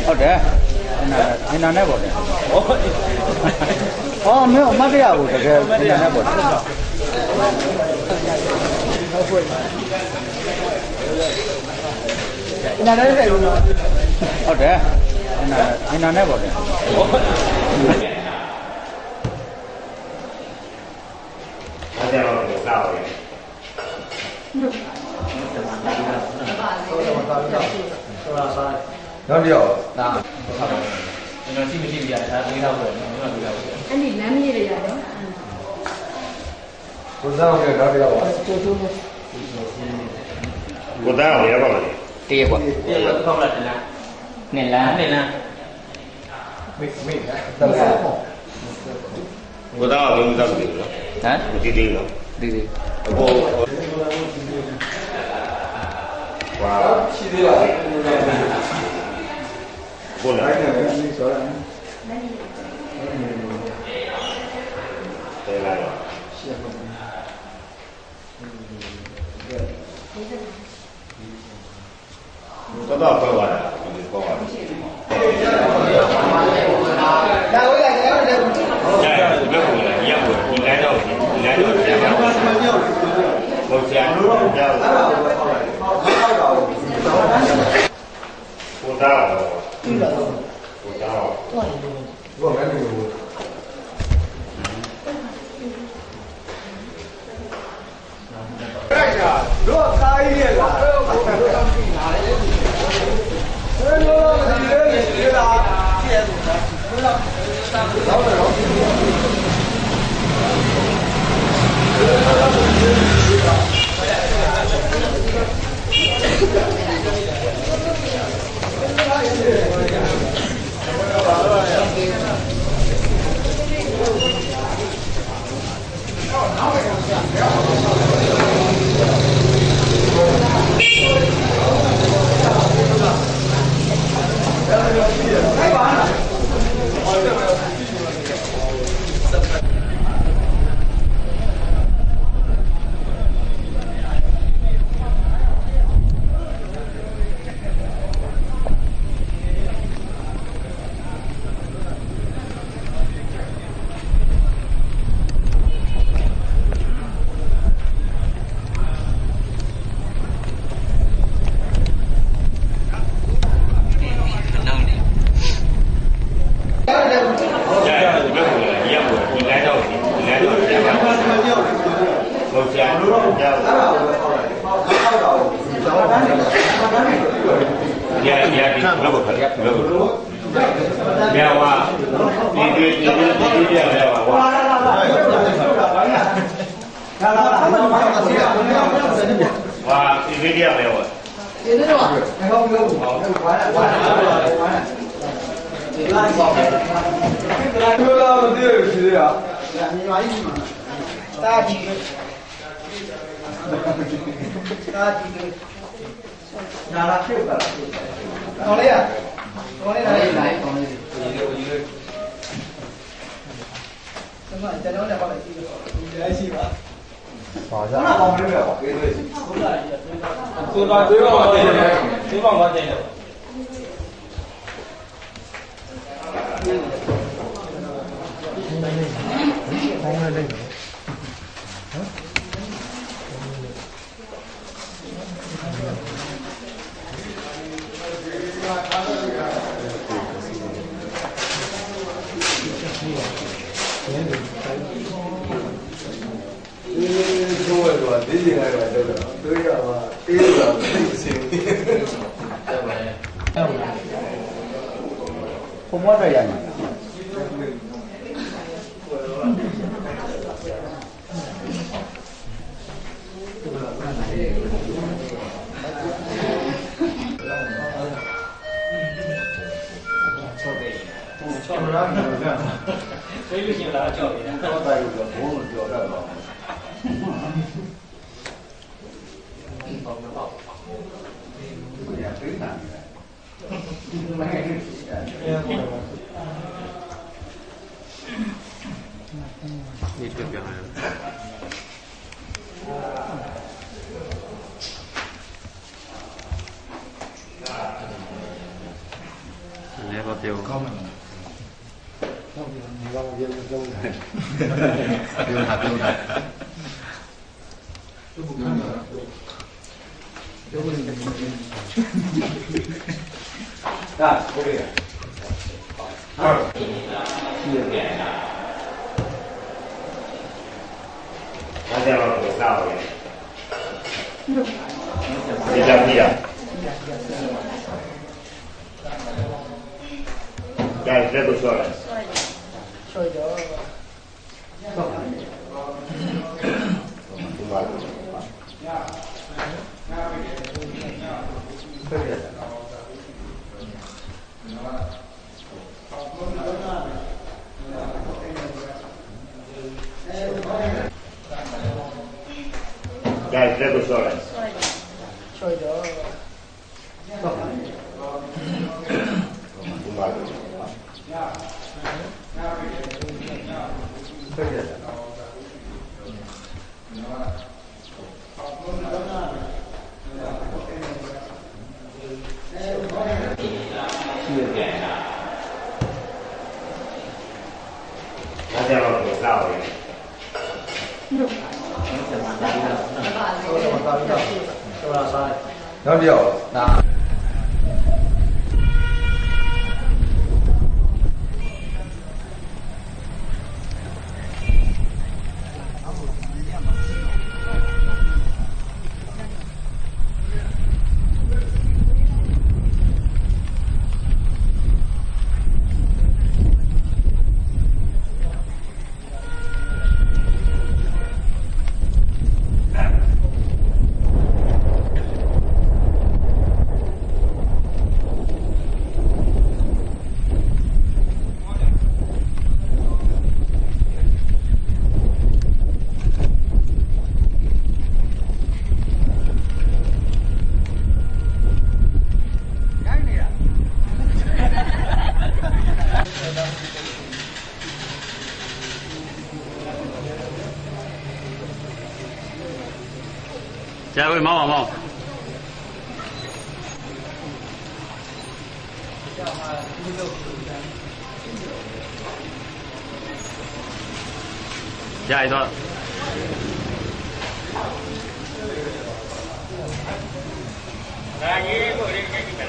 ဟုတ်တယ်အင်တာနက်ပေါ့လေဟောမင်းအမတ်တရားကိုတကယ်အင်တာနက်ပေါ့အင်တာနက်ဟုတ်တယ်အင်တာနက်ပေါ့လေအဲ့ဒါတော့လောက်ရတယ်နောက်ပြောဒါကျွန်တော်ရှိမရှိပြရတာ၄လောက်ပဲနော်၄လောက်ပဲအဲ့ဒီလမ်းကြီးတွေရတယ်ကိုသားအောင်လည်းနောက်ပြောပါကိုသားအောင်ရပါမလားတည့်ရကွာတည့်ရတော့ခေါက်လာတယ်လားနှစ်လမ်းမိတ်တက်လာကိုသားအောင်လုံးသားပြီနော်ဟမ်ဒီဒီနော်ဒီအပေါ်ဝါရှိသေးလားဘုန်းလိုက်တယ်ဆိုတော့တယ်လာတော့ရှိရပါမယ်တော့တော့ပေါ်လာတာဒီပေါ်လာတယ်ဒါဝိလိုက်တယ်ရတယ်ဒီဘက်ကိုလည်းရပ်ကိုဒီလမ်းတော့ဒီလမ်းတော့ရပ်ပါဘုရားလို့ပြောတာကိုသားတော့ကိုသားတော့ဘောမယ်လို့တို့ကားကြီးရဲ့လားတို့နားလေဘယ်လိုလဲဒီလားကြည့်ရတော့က ဘုံမတွေ့ရမှာသိလို့ရှိရင်လာကြောက်နေတာတော့တိုင်လို့ဘုံကိုကြော်တတ်တော့ပေါ့ပေါ့ဘယ်ရသိတာนี่เปลี่ยนๆแล้วก็เดี๋ยวเข้ามาเราเรียนรู้ได้เดี๋ยวหัดได้ဒါကိုရဟုတ်ဒါကြောင့်တော့စားအောင်ဒီကြပြရဒါလည်းတော့ဆောရဆောရဆောဒီမှာဒါလည်းတော့ဆောရဆောရဒီမှာနောက်တစ်ယောက်ဒါ 加位毛毛毛。下一段。来，你过来，你来。